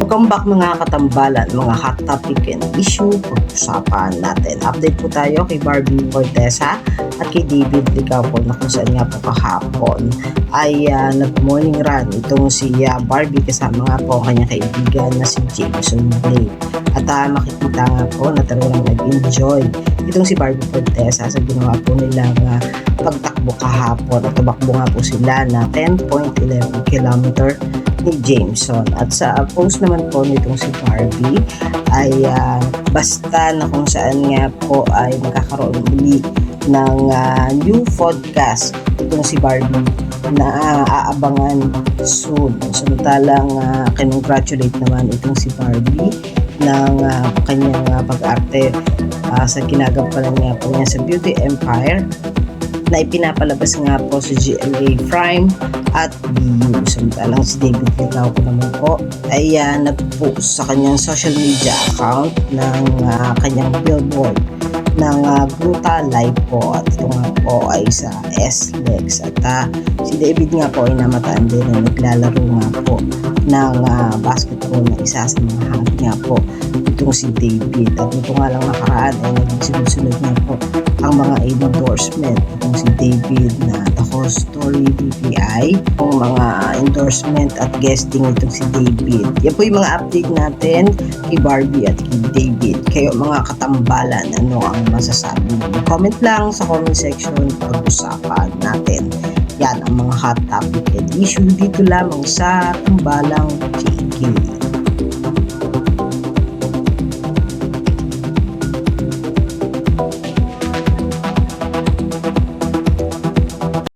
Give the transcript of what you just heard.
Welcome back mga katambalan, mga hot topic and issue pag-usapan natin. Update po tayo kay Barbie Fortesa at kay David Licapo na kung saan nga po kahapon ay nag-morning run itong si Barbie kasama nga po ang kanyang kaibigan na si Jameson Blake. At makikita nga po na talagang nag-enjoy itong si Barbie Fortesa sa ginawa po nilang pagtakbo kahapon at tumakbo nga po sila na 10.11 kilometer ni Jameson. At sa post naman po nitong si Barbie ay basta na kung saan nga po ay magkakaroon muli ng new podcast itong si Barbie na aabangan soon. Samantalang kinongratulate naman itong si Barbie ng kanyang pag-arte sa ginagampanan nga po niya sa Beauty Empire na ipinapalabas nga po sa GMA Prime at BU. Samantalang si David Licapo naman po ay nag-post sa kanyang social media account ng kanyang billboard ng Gruta Live po, at ito nga po ay sa SLEX. At si David nga po ay namataan din na naglalaro nga po ng basketball na isa sa mga hobby nga po itong si David. At ito nga lang nakaraan ay nagsunod-sunod nga po ang mga endorsement itong si David na Taco Story DPI, ang mga endorsement at guesting itong si David. Yan po yung mga update natin kay Barbie at kay David. Kayo mga katambalan, ano ang masasabi mo? Comment lang sa comment section, pag-usapan natin. Yan ang mga hot topic and issue dito lamang sa Tambalang JK.